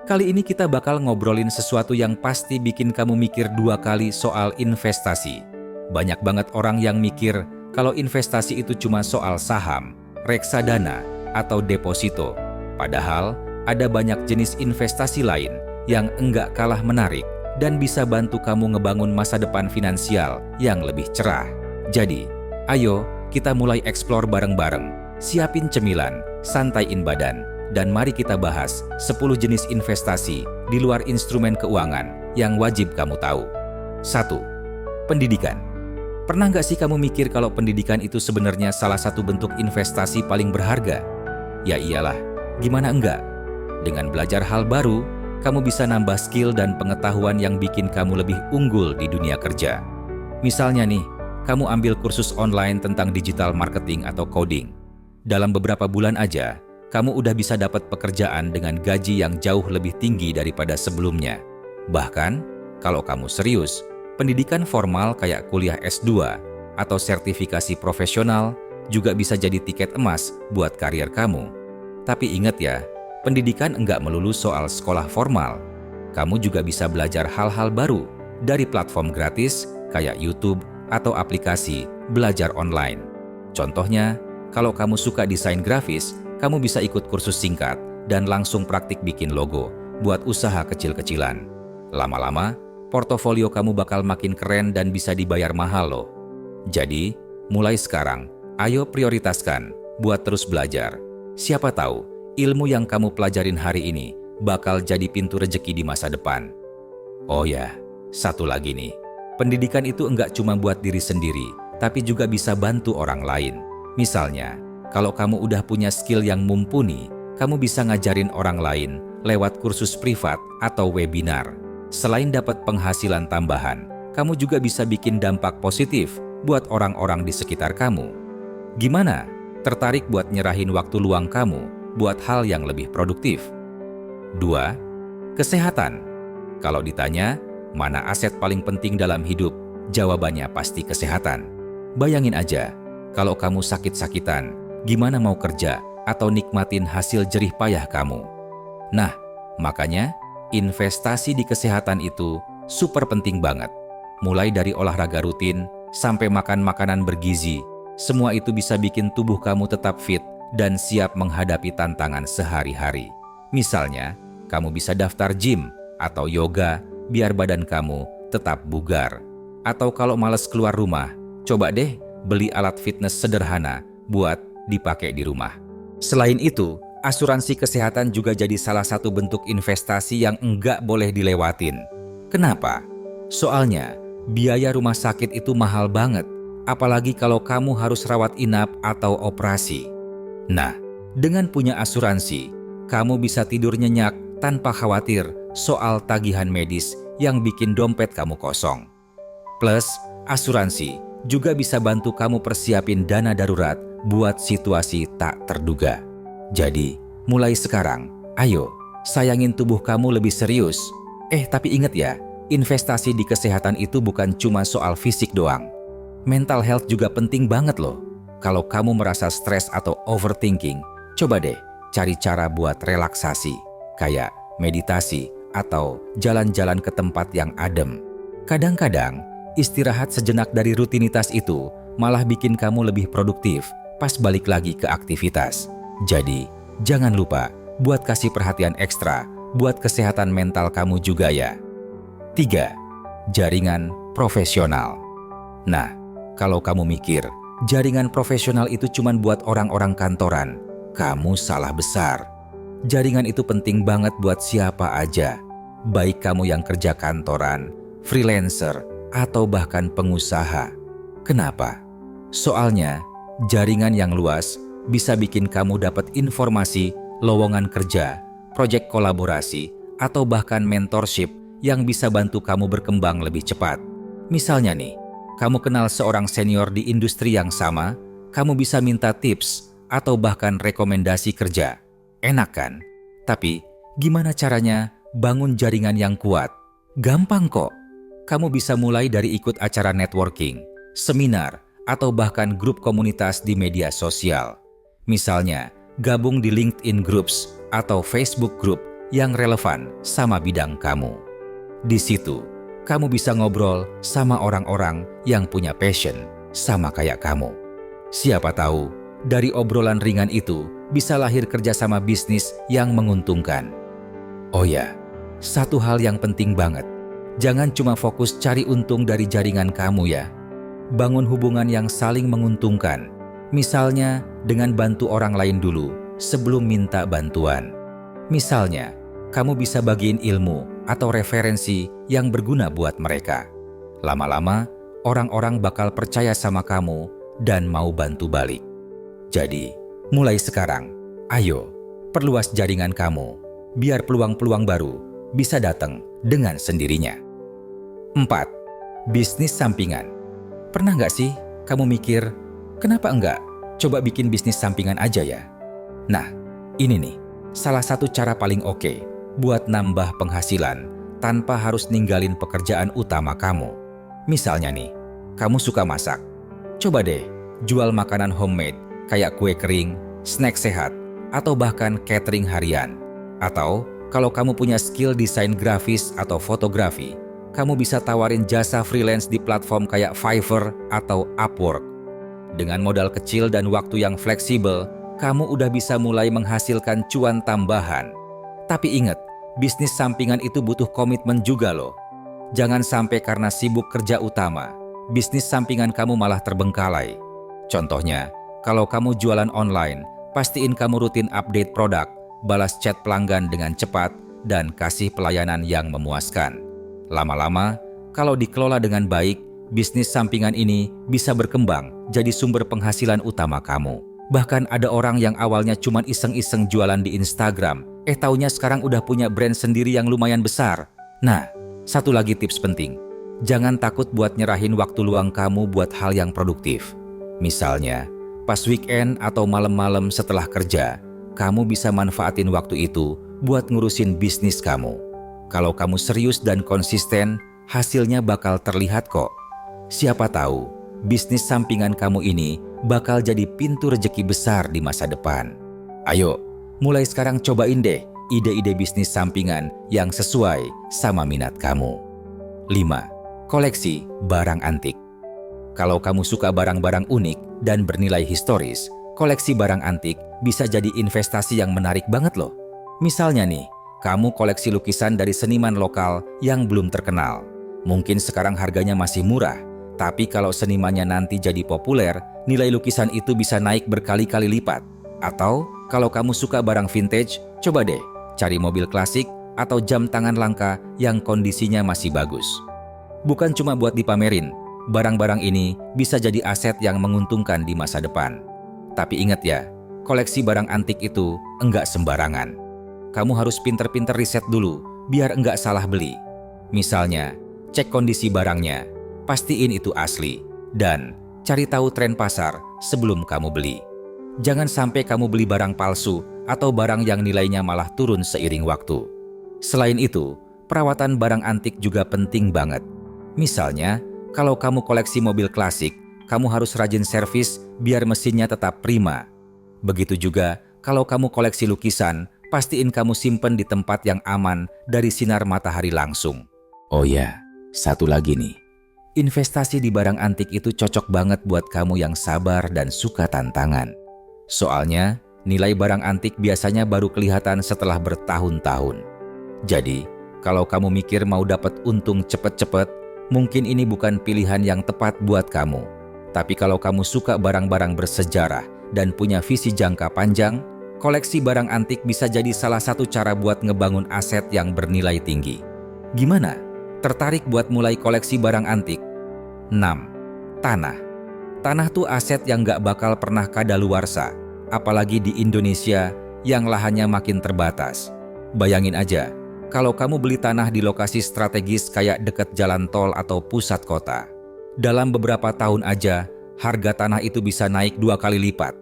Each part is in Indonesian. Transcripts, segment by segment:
Kali ini kita bakal ngobrolin sesuatu yang pasti bikin kamu mikir 2 kali soal investasi. Banyak banget orang yang mikir kalau investasi itu cuma soal saham, reksadana, atau deposito. Padahal ada banyak jenis investasi lain yang enggak kalah menarik dan bisa bantu kamu ngebangun masa depan finansial yang lebih cerah. Jadi, ayo kita mulai eksplor bareng-bareng. Siapin cemilan, santaiin badan, dan mari kita bahas 10 jenis investasi di luar instrumen keuangan yang wajib kamu tahu. 1. Pendidikan. Pernah nggak sih kamu mikir kalau pendidikan itu sebenarnya salah satu bentuk investasi paling berharga? Ya iyalah, gimana enggak? Dengan belajar hal baru, kamu bisa nambah skill dan pengetahuan yang bikin kamu lebih unggul di dunia kerja. Misalnya nih, kamu ambil kursus online tentang digital marketing atau coding. Dalam beberapa bulan aja, kamu udah bisa dapat pekerjaan dengan gaji yang jauh lebih tinggi daripada sebelumnya. Bahkan, kalau kamu serius, pendidikan formal kayak kuliah S2 atau sertifikasi profesional juga bisa jadi tiket emas buat karier kamu. Tapi ingat ya, pendidikan enggak melulu soal sekolah formal. Kamu juga bisa belajar hal-hal baru dari platform gratis kayak YouTube atau aplikasi belajar online. Contohnya, kalau kamu suka desain grafis, kamu bisa ikut kursus singkat dan langsung praktik bikin logo buat usaha kecil-kecilan. Lama-lama, portofolio kamu bakal makin keren dan bisa dibayar mahal loh. Jadi, mulai sekarang, ayo prioritaskan buat terus belajar. Siapa tahu, ilmu yang kamu pelajarin hari ini bakal jadi pintu rejeki di masa depan. Oh ya, satu lagi nih. Pendidikan itu enggak cuma buat diri sendiri, tapi juga bisa bantu orang lain. Misalnya, kalau kamu udah punya skill yang mumpuni, kamu bisa ngajarin orang lain lewat kursus privat atau webinar. Selain dapat penghasilan tambahan, kamu juga bisa bikin dampak positif buat orang-orang di sekitar kamu. Gimana? Tertarik buat nyerahin waktu luang kamu buat hal yang lebih produktif? 2. Kesehatan. Kalau ditanya, mana aset paling penting dalam hidup? Jawabannya pasti kesehatan. Bayangin aja, kalau kamu sakit-sakitan, gimana mau kerja atau nikmatin hasil jerih payah kamu? Nah, makanya investasi di kesehatan itu super penting banget. Mulai dari olahraga rutin sampai makan makanan bergizi, semua itu bisa bikin tubuh kamu tetap fit dan siap menghadapi tantangan sehari-hari. Misalnya, kamu bisa daftar gym atau yoga biar badan kamu tetap bugar. Atau kalau malas keluar rumah, coba deh beli alat fitness sederhana buat dipakai di rumah. Selain itu, asuransi kesehatan juga jadi salah satu bentuk investasi yang enggak boleh dilewatin. Kenapa? Soalnya, biaya rumah sakit itu mahal banget, apalagi kalau kamu harus rawat inap atau operasi. Nah, dengan punya asuransi, kamu bisa tidur nyenyak tanpa khawatir soal tagihan medis yang bikin dompet kamu kosong. Plus, asuransi juga bisa bantu kamu persiapin dana darurat buat situasi tak terduga. Jadi, mulai sekarang, ayo sayangin tubuh kamu lebih serius. Tapi ingat ya, investasi di kesehatan itu bukan cuma soal fisik doang. Mental health juga penting banget loh. Kalau kamu merasa stres atau overthinking, coba deh cari cara buat relaksasi, kayak meditasi atau jalan-jalan ke tempat yang adem. Kadang-kadang, istirahat sejenak dari rutinitas itu malah bikin kamu lebih produktif pas balik lagi ke aktivitas. Jadi, jangan lupa buat kasih perhatian ekstra buat kesehatan mental kamu juga ya. 3. Jaringan profesional. Nah, kalau kamu mikir jaringan profesional itu cuma buat orang-orang kantoran, kamu salah besar. Jaringan itu penting banget buat siapa aja, baik kamu yang kerja kantoran, freelancer, atau bahkan pengusaha. Kenapa? Soalnya, jaringan yang luas bisa bikin kamu dapat informasi, lowongan kerja, proyek kolaborasi, atau bahkan mentorship yang bisa bantu kamu berkembang lebih cepat. Misalnya nih, kamu kenal seorang senior di industri yang sama, kamu bisa minta tips atau bahkan rekomendasi kerja. Enak kan? Tapi, gimana caranya bangun jaringan yang kuat? Gampang kok. Kamu bisa mulai dari ikut acara networking, seminar, atau bahkan grup komunitas di media sosial. Misalnya, gabung di LinkedIn Groups atau Facebook Group yang relevan sama bidang kamu. Di situ, kamu bisa ngobrol sama orang-orang yang punya passion sama kayak kamu. Siapa tahu, dari obrolan ringan itu bisa lahir kerjasama bisnis yang menguntungkan. Oh ya, satu hal yang penting banget. Jangan cuma fokus cari untung dari jaringan kamu ya. Bangun hubungan yang saling menguntungkan. Misalnya dengan bantu orang lain dulu sebelum minta bantuan. Misalnya, kamu bisa bagiin ilmu atau referensi yang berguna buat mereka. Lama-lama, orang-orang bakal percaya sama kamu dan mau bantu balik. Jadi, mulai sekarang, ayo perluas jaringan kamu, biar peluang-peluang baru bisa datang dengan sendirinya. 4. Bisnis sampingan. Pernah nggak sih kamu mikir, kenapa enggak coba bikin bisnis sampingan aja ya? Nah, ini nih, salah satu cara paling oke buat nambah penghasilan tanpa harus ninggalin pekerjaan utama kamu. Misalnya nih, kamu suka masak. Coba deh jual makanan homemade kayak kue kering, snack sehat, atau bahkan catering harian. Atau kalau kamu punya skill desain grafis atau fotografi, kamu bisa tawarin jasa freelance di platform kayak Fiverr atau Upwork. Dengan modal kecil dan waktu yang fleksibel, kamu udah bisa mulai menghasilkan cuan tambahan. Tapi ingat, bisnis sampingan itu butuh komitmen juga loh. Jangan sampai karena sibuk kerja utama, bisnis sampingan kamu malah terbengkalai. Contohnya, kalau kamu jualan online, pastiin kamu rutin update produk, balas chat pelanggan dengan cepat, dan kasih pelayanan yang memuaskan. Lama-lama, kalau dikelola dengan baik, bisnis sampingan ini bisa berkembang jadi sumber penghasilan utama kamu. Bahkan ada orang yang awalnya cuma iseng-iseng jualan di Instagram, taunya sekarang udah punya brand sendiri yang lumayan besar. Nah, satu lagi tips penting. Jangan takut buat nyerahin waktu luang kamu buat hal yang produktif. Misalnya, pas weekend atau malam-malam setelah kerja, kamu bisa manfaatin waktu itu buat ngurusin bisnis kamu. Kalau kamu serius dan konsisten, hasilnya bakal terlihat kok. Siapa tahu, bisnis sampingan kamu ini bakal jadi pintu rejeki besar di masa depan. Ayo, mulai sekarang cobain deh ide-ide bisnis sampingan yang sesuai sama minat kamu. 5. Koleksi barang antik. Kalau kamu suka barang-barang unik dan bernilai historis, koleksi barang antik bisa jadi investasi yang menarik banget loh. Misalnya nih, kamu koleksi lukisan dari seniman lokal yang belum terkenal. Mungkin sekarang harganya masih murah, tapi kalau senimannya nanti jadi populer, nilai lukisan itu bisa naik berkali-kali lipat. Atau kalau kamu suka barang vintage, coba deh cari mobil klasik atau jam tangan langka yang kondisinya masih bagus. Bukan cuma buat dipamerin, barang-barang ini bisa jadi aset yang menguntungkan di masa depan. Tapi ingat ya, koleksi barang antik itu enggak sembarangan. Kamu harus pinter-pinter riset dulu, biar enggak salah beli. Misalnya, cek kondisi barangnya, pastiin itu asli, dan cari tahu tren pasar sebelum kamu beli. Jangan sampai kamu beli barang palsu atau barang yang nilainya malah turun seiring waktu. Selain itu, perawatan barang antik juga penting banget. Misalnya, kalau kamu koleksi mobil klasik, kamu harus rajin servis biar mesinnya tetap prima. Begitu juga kalau kamu koleksi lukisan, pastiin kamu simpen di tempat yang aman dari sinar matahari langsung. Oh ya, satu lagi nih. Investasi di barang antik itu cocok banget buat kamu yang sabar dan suka tantangan. Soalnya, nilai barang antik biasanya baru kelihatan setelah bertahun-tahun. Jadi, kalau kamu mikir mau dapat untung cepet-cepet, mungkin ini bukan pilihan yang tepat buat kamu. Tapi kalau kamu suka barang-barang bersejarah dan punya visi jangka panjang, koleksi barang antik bisa jadi salah satu cara buat ngebangun aset yang bernilai tinggi. Gimana? Tertarik buat mulai koleksi barang antik? 6. Tanah. Tanah tuh aset yang gak bakal pernah kadaluarsa, apalagi di Indonesia yang lahannya makin terbatas. Bayangin aja, kalau kamu beli tanah di lokasi strategis kayak deket jalan tol atau pusat kota. Dalam beberapa tahun aja, harga tanah itu bisa naik 2 kali lipat.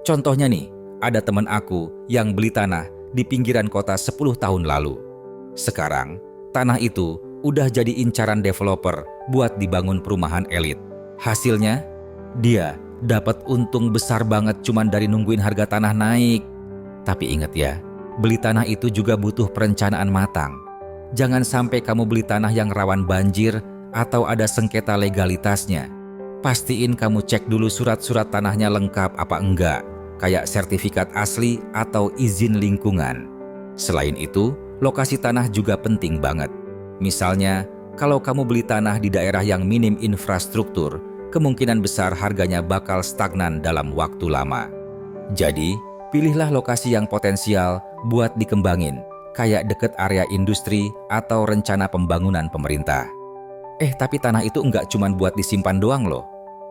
Contohnya nih, ada teman aku yang beli tanah di pinggiran kota 10 tahun lalu. Sekarang, tanah itu udah jadi incaran developer buat dibangun perumahan elit. Hasilnya, dia dapat untung besar banget cuman dari nungguin harga tanah naik. Tapi ingat ya, beli tanah itu juga butuh perencanaan matang. Jangan sampai kamu beli tanah yang rawan banjir atau ada sengketa legalitasnya. Pastiin kamu cek dulu surat-surat tanahnya lengkap apa enggak, kayak sertifikat asli atau izin lingkungan. Selain itu, lokasi tanah juga penting banget. Misalnya, kalau kamu beli tanah di daerah yang minim infrastruktur, kemungkinan besar harganya bakal stagnan dalam waktu lama. Jadi, pilihlah lokasi yang potensial buat dikembangin, kayak deket area industri atau rencana pembangunan pemerintah. Tapi tanah itu nggak cuma buat disimpan doang loh.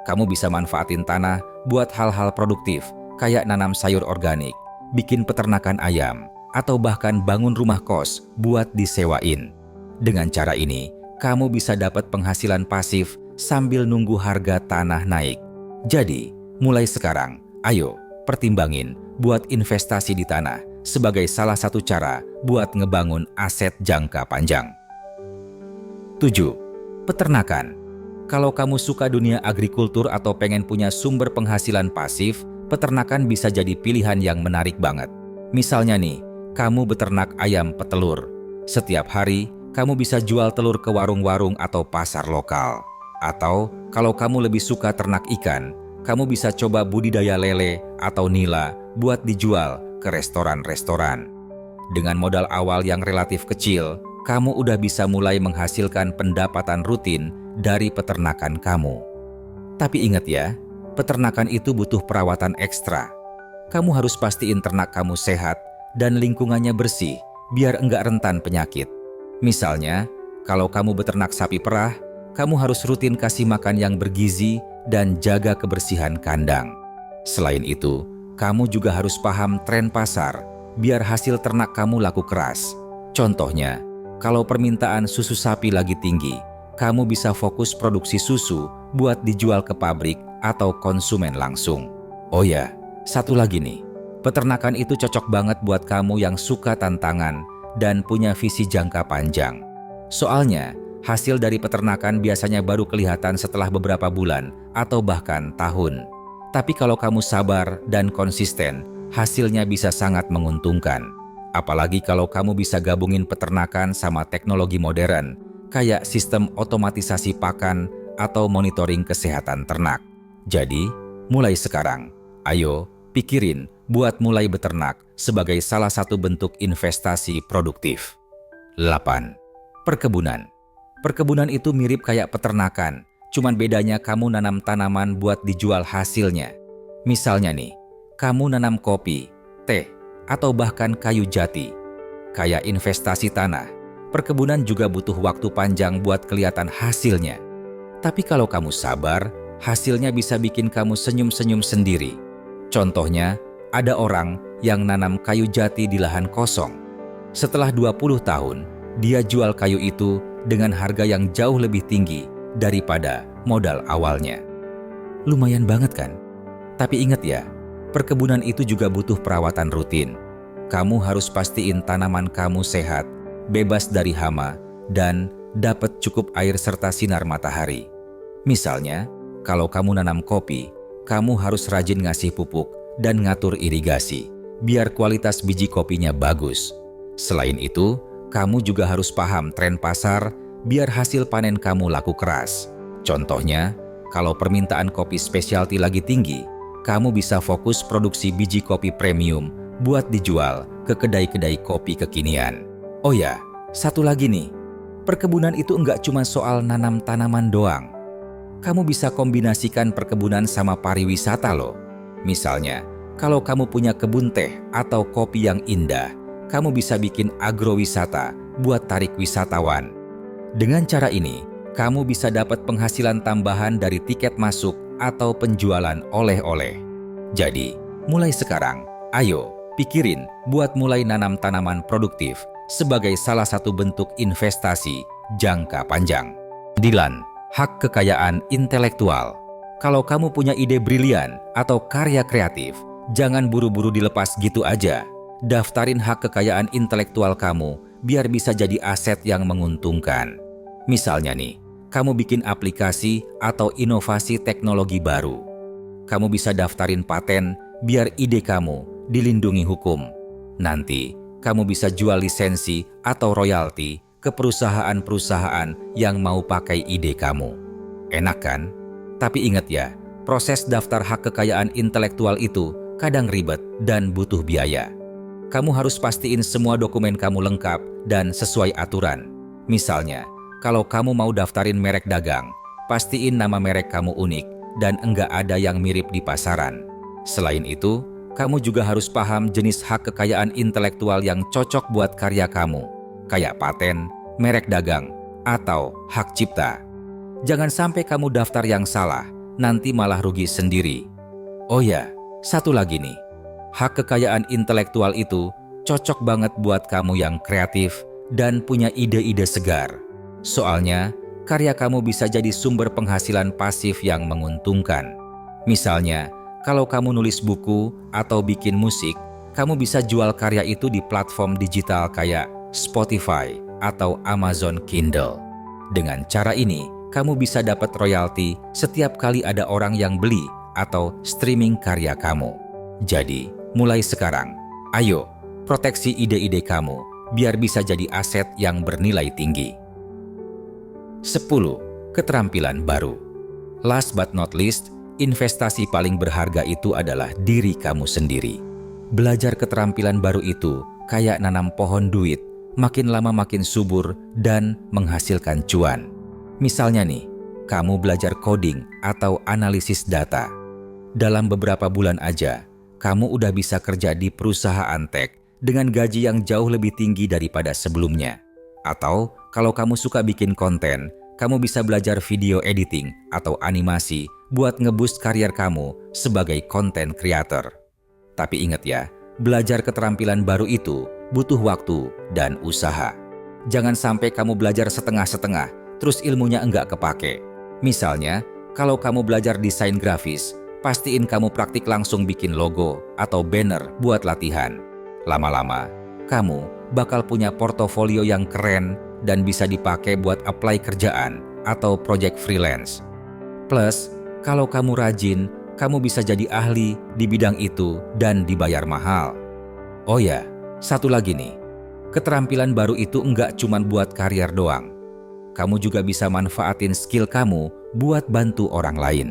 Kamu bisa manfaatin tanah buat hal-hal produktif, kayak nanam sayur organik, bikin peternakan ayam, atau bahkan bangun rumah kos buat disewain. Dengan cara ini, kamu bisa dapat penghasilan pasif sambil nunggu harga tanah naik. Jadi, mulai sekarang, ayo pertimbangin buat investasi di tanah sebagai salah satu cara buat ngebangun aset jangka panjang. 7. Peternakan. Kalau kamu suka dunia agrikultur atau pengen punya sumber penghasilan pasif, peternakan bisa jadi pilihan yang menarik banget. Misalnya nih, kamu beternak ayam petelur. Setiap hari, kamu bisa jual telur ke warung-warung atau pasar lokal. Atau, kalau kamu lebih suka ternak ikan, kamu bisa coba budidaya lele atau nila buat dijual ke restoran-restoran. Dengan modal awal yang relatif kecil, kamu udah bisa mulai menghasilkan pendapatan rutin dari peternakan kamu. Tapi ingat ya, peternakan itu butuh perawatan ekstra. Kamu harus pastiin ternak kamu sehat dan lingkungannya bersih biar enggak rentan penyakit. Misalnya, kalau kamu beternak sapi perah, kamu harus rutin kasih makan yang bergizi dan jaga kebersihan kandang. Selain itu, kamu juga harus paham tren pasar biar hasil ternak kamu laku keras. Contohnya, kalau permintaan susu sapi lagi tinggi, kamu bisa fokus produksi susu buat dijual ke pabrik atau konsumen langsung. Oh ya, satu lagi nih, peternakan itu cocok banget buat kamu yang suka tantangan dan punya visi jangka panjang. Soalnya, hasil dari peternakan biasanya baru kelihatan setelah beberapa bulan atau bahkan tahun. Tapi kalau kamu sabar dan konsisten, hasilnya bisa sangat menguntungkan. Apalagi kalau kamu bisa gabungin peternakan sama teknologi modern, kayak sistem otomatisasi pakan atau monitoring kesehatan ternak. Jadi, mulai sekarang, ayo pikirin buat mulai beternak sebagai salah satu bentuk investasi produktif. 8. Perkebunan. Perkebunan itu mirip kayak peternakan, cuman bedanya kamu nanam tanaman buat dijual hasilnya. Misalnya nih, kamu nanam kopi, teh, atau bahkan kayu jati. Kayak investasi tanah, perkebunan juga butuh waktu panjang buat kelihatan hasilnya. Tapi kalau kamu sabar, hasilnya bisa bikin kamu senyum-senyum sendiri. Contohnya, ada orang yang nanam kayu jati di lahan kosong. Setelah 20 tahun, dia jual kayu itu dengan harga yang jauh lebih tinggi daripada modal awalnya. Lumayan banget kan? Tapi ingat ya, perkebunan itu juga butuh perawatan rutin. Kamu harus pastiin tanaman kamu sehat, bebas dari hama, dan dapat cukup air serta sinar matahari. Misalnya, kalau kamu nanam kopi, kamu harus rajin ngasih pupuk dan ngatur irigasi, biar kualitas biji kopinya bagus. Selain itu, kamu juga harus paham tren pasar, biar hasil panen kamu laku keras. Contohnya, kalau permintaan kopi specialty lagi tinggi, kamu bisa fokus produksi biji kopi premium buat dijual ke kedai-kedai kopi kekinian. Oh ya, satu lagi nih, perkebunan itu nggak cuma soal nanam tanaman doang. Kamu bisa kombinasikan perkebunan sama pariwisata loh. Misalnya, kalau kamu punya kebun teh atau kopi yang indah, kamu bisa bikin agrowisata buat tarik wisatawan. Dengan cara ini, kamu bisa dapat penghasilan tambahan dari tiket masuk atau penjualan oleh-oleh. Jadi, mulai sekarang, ayo pikirin buat mulai nanam tanaman produktif sebagai salah satu bentuk investasi jangka panjang. 9. Hak kekayaan intelektual. Kalau kamu punya ide brilian atau karya kreatif, jangan buru-buru dilepas gitu aja. Daftarin hak kekayaan intelektual kamu biar bisa jadi aset yang menguntungkan. Misalnya nih, kamu bikin aplikasi atau inovasi teknologi baru. Kamu bisa daftarin paten biar ide kamu dilindungi hukum. Nanti, kamu bisa jual lisensi atau royalti ke perusahaan-perusahaan yang mau pakai ide kamu. Enak kan? Tapi ingat ya, proses daftar hak kekayaan intelektual itu kadang ribet dan butuh biaya. Kamu harus pastiin semua dokumen kamu lengkap dan sesuai aturan. Misalnya, kalau kamu mau daftarin merek dagang, pastiin nama merek kamu unik dan enggak ada yang mirip di pasaran. Selain itu, kamu juga harus paham jenis hak kekayaan intelektual yang cocok buat karya kamu, kayak paten, merek dagang, atau hak cipta. Jangan sampai kamu daftar yang salah, nanti malah rugi sendiri. Oh ya, satu lagi nih. Hak kekayaan intelektual itu cocok banget buat kamu yang kreatif dan punya ide-ide segar. Soalnya, karya kamu bisa jadi sumber penghasilan pasif yang menguntungkan. Misalnya, kalau kamu nulis buku atau bikin musik, kamu bisa jual karya itu di platform digital kayak Spotify atau Amazon Kindle. Dengan cara ini, kamu bisa dapat royalti setiap kali ada orang yang beli atau streaming karya kamu. Jadi, mulai sekarang, ayo proteksi ide-ide kamu biar bisa jadi aset yang bernilai tinggi. 10. Keterampilan baru. Last but not least, investasi paling berharga itu adalah diri kamu sendiri. Belajar keterampilan baru itu kayak nanam pohon duit, makin lama makin subur dan menghasilkan cuan. Misalnya nih, kamu belajar coding atau analisis data. Dalam beberapa bulan aja, kamu udah bisa kerja di perusahaan tech dengan gaji yang jauh lebih tinggi daripada sebelumnya. Atau kalau kamu suka bikin konten, kamu bisa belajar video editing atau animasi buat ngeboost karier kamu sebagai content creator. Tapi ingat ya, belajar keterampilan baru itu butuh waktu dan usaha. Jangan sampai kamu belajar setengah-setengah, terus ilmunya enggak kepake. Misalnya, kalau kamu belajar desain grafis, pastiin kamu praktik langsung bikin logo atau banner buat latihan. Lama-lama, kamu bakal punya portofolio yang keren dan bisa dipakai buat apply kerjaan atau project freelance. Plus, kalau kamu rajin, kamu bisa jadi ahli di bidang itu dan dibayar mahal. Oh ya, satu lagi nih. Keterampilan baru itu enggak cuma buat karier doang. Kamu juga bisa manfaatin skill kamu buat bantu orang lain.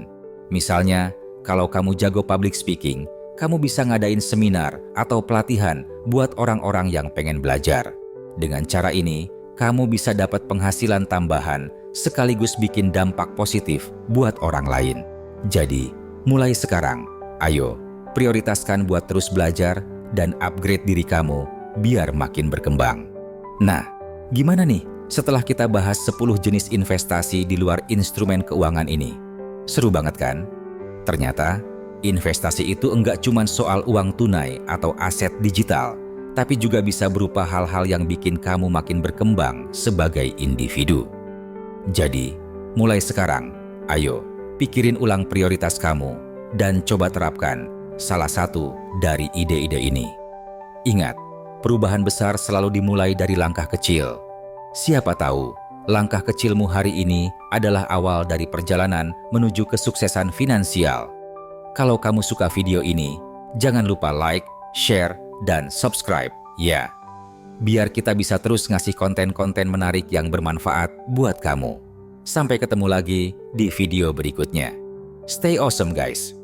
Misalnya, kalau kamu jago public speaking, kamu bisa ngadain seminar atau pelatihan buat orang-orang yang pengen belajar. Dengan cara ini, kamu bisa dapat penghasilan tambahan sekaligus bikin dampak positif buat orang lain. Jadi, mulai sekarang, ayo prioritaskan buat terus belajar dan upgrade diri kamu biar makin berkembang. Nah, gimana nih setelah kita bahas 10 jenis investasi di luar instrumen keuangan ini? Seru banget kan? Ternyata, investasi itu enggak cuma soal uang tunai atau aset digital, tapi juga bisa berupa hal-hal yang bikin kamu makin berkembang sebagai individu. Jadi, mulai sekarang, ayo pikirin ulang prioritas kamu dan coba terapkan salah satu dari ide-ide ini. Ingat, perubahan besar selalu dimulai dari langkah kecil. Siapa tahu, langkah kecilmu hari ini adalah awal dari perjalanan menuju kesuksesan finansial. Kalau kamu suka video ini, jangan lupa like, share, dan subscribe, ya. Biar kita bisa terus ngasih konten-konten menarik yang bermanfaat buat kamu. Sampai ketemu lagi di video berikutnya. Stay awesome guys!